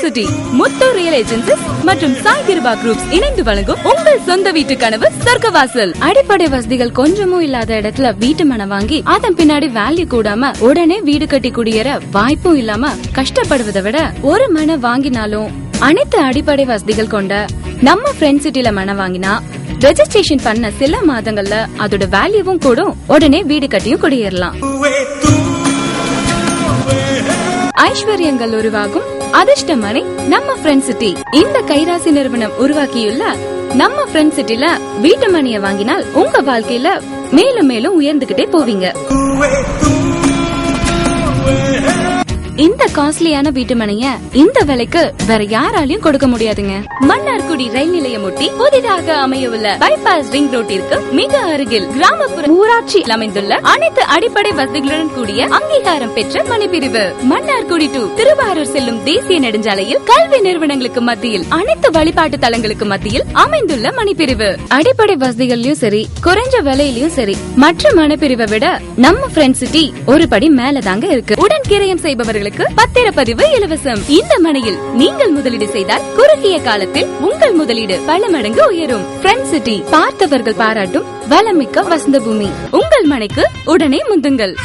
City, முத்து real agencies மற்றும் Sai Kripa groups இணைந்து வழங்கும் உங்கள் சொந்த வீட்டு கனவு சொர்க்கவாசல். அடிப்படை வசதிகள் கொஞ்சமும் இல்லாத இடத்துல வீட்டு மனை வாங்கி அதன் பின்னாடி வேல்யூ கூடாம உடனே வீடு கட்டி குடியேற வாய்ப்பும் இல்லாம கஷ்டப்படுவதை விட ஒரு மனை வாங்கினாலும் அனைத்து அடிப்படை வசதிகள் கொண்ட நம்ம ஃப்ரெண்ட் சிட்டில மனை வாங்கினா ரெஜிஸ்ட்ரேஷன் பண்ண சில மாதங்கள்ல அதோட வேல்யூவும் கூடும், உடனே வீடு கட்டியும் குடியேறலாம். ஐஸ்வர்யங்கள் உருவாகும் அதிர்ஷ்ட மனை நம்ம ஃப்ரெண்ட் சிட்டி. இந்த கைராசி நிறுவனம் உருவாக்கியுள்ள நம்ம ஃப்ரெண்ட் சிட்டில வீட்டு மனைய வாங்கினால் உங்க வாழ்க்கையில மேலும் மேலும் உயர்ந்துகிட்டே போவீங்க. இந்த காஸ்ட்லியான வீட்டு மனைய இந்த விலைக்கு வேற யாராலையும் கொடுக்க முடியாதுங்க. மன்னார்குடி ரயில் நிலையம் ஒட்டி புதிதாக அமையவுள்ள பைபாஸ் ரிங் ரோட்டிற்கு மிக அருகில் கிராமப்புற ஊராட்சி அமைந்துள்ள அனைத்து அடிப்படை வசதிகளுடன் கூடிய அங்கீகாரம் பெற்ற மனைப்பிரிவு. மன்னார்குடி டு திருவாரூர் செல்லும் தேசிய நெடுஞ்சாலையில் கல்வி நிறுவனங்களுக்கு மத்தியில் அனைத்து வழிபாட்டு தலங்களுக்கு மத்தியில் அமைந்துள்ள மனைப்பிரிவு. அடிப்படை வசதிகள்லயும் சரி, குறைஞ்ச விலையிலயும் சரி, மற்ற மனைப்பிரிவை விட நம்ம ஃப்ரெண்ட் சிட்டி ஒரு படி மேலதாங்க இருக்கு. உடன் கிரயம் செய்பவர்களுக்கு பத்திரப்பதிவு இலவசம். இந்த மனையில் நீங்கள் முதலீடு செய்தால் குறுகிய காலத்தில் உங்கள் முதலீடு பல மடங்கு உயரும். ஃப்ரெண்ட் சிட்டி, பார்த்தவர்கள் பாராட்டும் வளமிக்க வசந்த பூமி. உங்கள் மனைக்கு உடனே முந்துங்கள்.